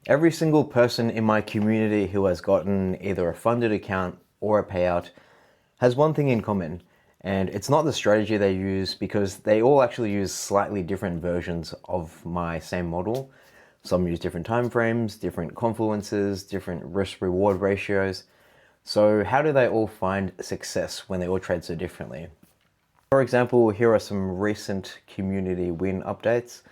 Every single person in my community who has gotten either a funded account or a payout has one thing in common, and it's not the strategy they use, because they all actually use slightly different versions of my same model. Some use different time frames, different confluences, different risk reward ratios. So how do they all find success when they all trade so differently? For example, here are some recent community win updates.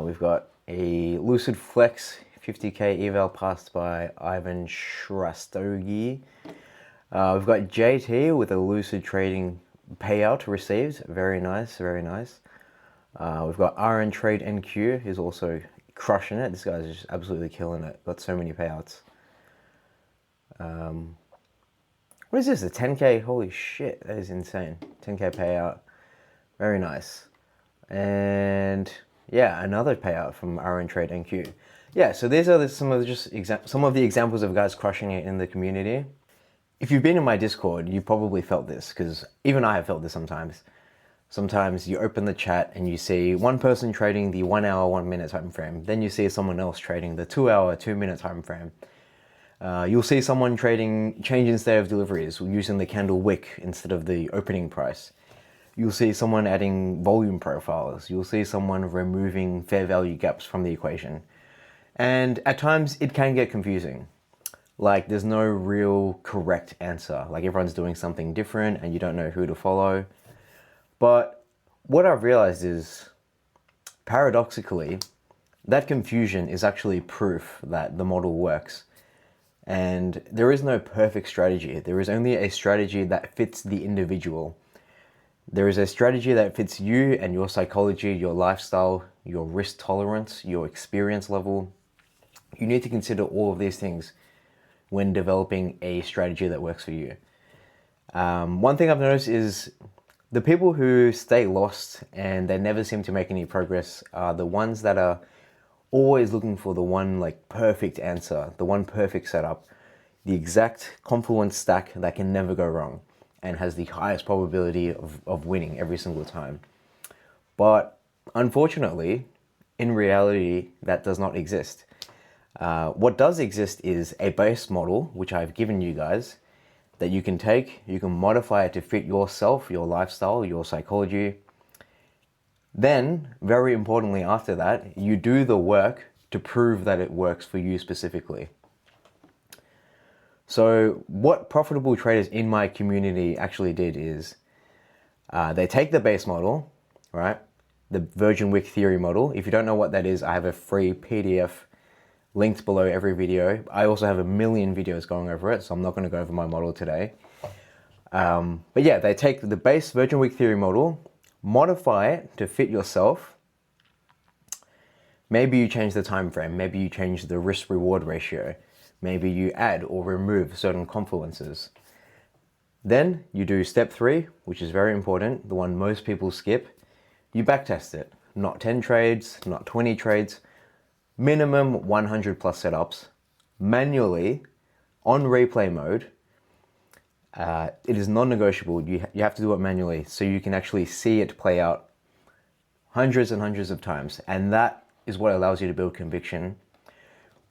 We've got a Lucid Flex 50k eval passed by Ivan Shrastogi. We've got JT with a Lucid Trading payout received. Very nice, very nice. We've got RN Trade NQ, who's also crushing it. This guy's just absolutely killing it. Got so many payouts. What is this? A 10k? Holy shit, that is insane. 10k payout. Very nice. And yeah, another payout from RN Trade NQ. Yeah, so these are some of the examples of guys crushing it in the community. If you've been in my Discord, you probably felt this, because even I have felt this sometimes. Sometimes you open the chat and you see one person trading the 1 hour, 1 minute time frame. Then you see someone else trading the 2 hour, 2 minute time frame. You'll see someone trading change in state of deliveries using the candle wick instead of the opening price. You'll see someone adding volume profiles. You'll see someone removing fair value gaps from the equation. And at times it can get confusing. Like, there's no real correct answer. Like, everyone's doing something different and you don't know who to follow. But what I've realized is, paradoxically, that confusion is actually proof that the model works. And there is no perfect strategy. There is only a strategy that fits the individual. There is a strategy that fits you and your psychology, your lifestyle, your risk tolerance, your experience level. You need to consider all of these things when developing a strategy that works for you. One thing I've noticed is the people who stay lost and they never seem to make any progress are the ones that are always looking for the one perfect answer, the one perfect setup, the exact confluence stack that can never go wrong and has the highest probability of winning every single time. But unfortunately, in reality, that does not exist. What does exist is a base model, which I've given you guys, that you can take, you can modify it to fit yourself, your lifestyle, your psychology. Then, very importantly after that, you do the work to prove that it works for you specifically. So what profitable traders in my community actually did is, they take the base model, right? The Virgin Wick theory model. If you don't know what that is, I have a free PDF linked below every video. I also have a million videos going over it, so I'm not going to go over my model today. But yeah, they take the base Virgin Wick theory model, modify it to fit yourself. Maybe you change the time frame, maybe you change the risk reward ratio, maybe you add or remove certain confluences. Then you do step 3, which is very important, the one most people skip. You backtest it. Not 10 trades, not 20 trades, minimum 100 plus setups, manually, on replay mode. It is non-negotiable. You have to do it manually so you can actually see it play out hundreds and hundreds of times. And that is what allows you to build conviction,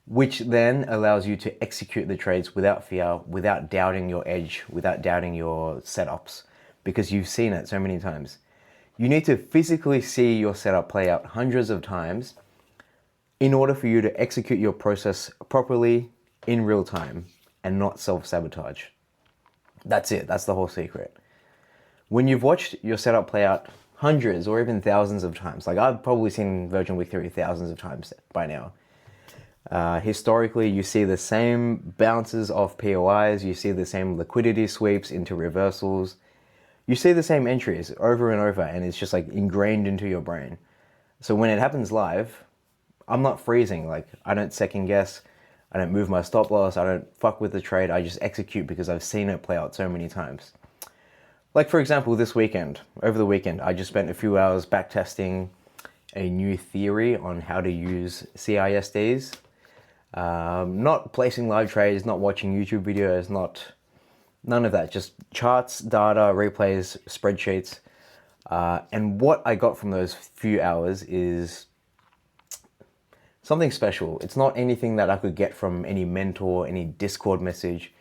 which then allows you to execute the trades without fear, without doubting your edge, without doubting your setups, because you've seen it so many times. You need to physically see your setup play out hundreds of times in order for you to execute your process properly in real time and not self-sabotage. That's it. That's the whole secret. When you've watched your setup play out hundreds or even thousands of times, like I've probably seen Virgin Wick theory thousands of times by now. Historically, you see the same bounces of POIs, you see the same liquidity sweeps into reversals, you see the same entries over and over, and it's just like ingrained into your brain. So when it happens live, I'm not freezing. Like, I don't second guess, I don't move my stop loss, I don't fuck with the trade, I just execute because I've seen it play out so many times. Like, for example, over the weekend, I just spent a few hours backtesting a new theory on how to use CISDs. Not placing live trades, not watching YouTube videos, none of that. Just charts, data, replays, spreadsheets. And what I got from those few hours is something special. It's not anything that I could get from any mentor, any Discord message.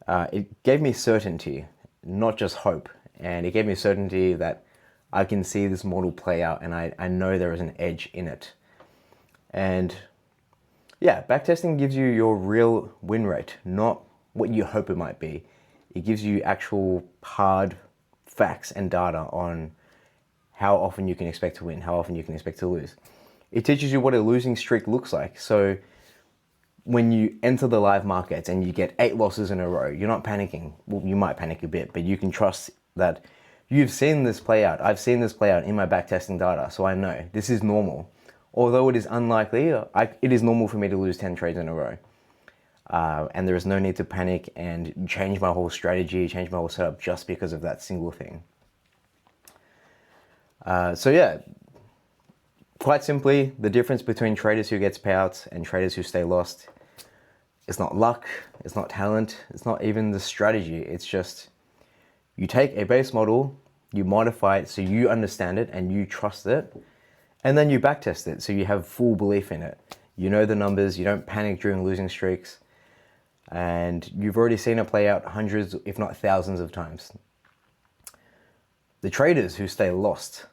It gave me certainty, not just hope. And it gave me certainty that I can see this model play out, and I know there is an edge in it. And yeah, backtesting gives you your real win rate, not what you hope it might be. It gives you actual hard facts and data on how often you can expect to win, how often you can expect to lose. It teaches you what a losing streak looks like. So when you enter the live markets and you get 8 losses in a row, you're not panicking. Well, you might panic a bit, but you can trust that you've seen this play out. I've seen this play out in my backtesting data, so I know this is normal. Although it is unlikely, it is normal for me to lose 10 trades in a row. And there is no need to panic and change my whole strategy, change my whole setup just because of that single thing. So yeah, quite simply, the difference between traders who gets payouts and traders who stay lost is not luck, it's not talent, it's not even the strategy. It's just you take a base model, you modify it so you understand it and you trust it, and then you backtest it so you have full belief in it. You know the numbers, you don't panic during losing streaks, and you've already seen it play out hundreds, if not thousands of times. The traders who stay lost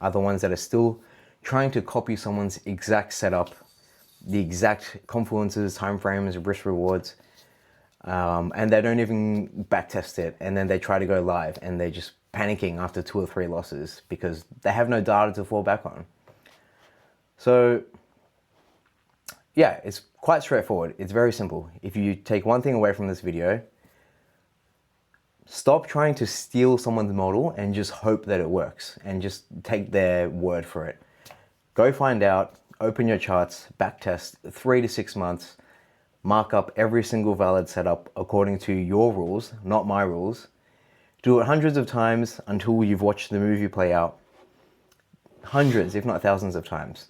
are the ones that are still trying to copy someone's exact setup, the exact confluences, timeframes, risk rewards, and they don't even backtest it, and then they try to go live and they're just panicking after 2 or 3 losses because they have no data to fall back on. So yeah, it's quite straightforward. It's very simple. If you take one thing away from this video, stop trying to steal someone's model and just hope that it works and just take their word for it. Go find out, open your charts, backtest 3 to 6 months, mark up every single valid setup according to your rules, not my rules. Do it hundreds of times until you've watched the movie play out. Hundreds, if not thousands of times.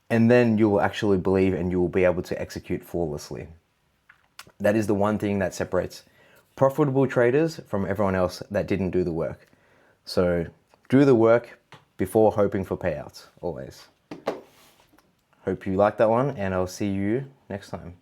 And then you will actually believe and you will be able to execute flawlessly. That is the one thing that separates profitable traders from everyone else that didn't do the work. So do the work before hoping for payouts, always. Hope you like that one, and I'll see you next time.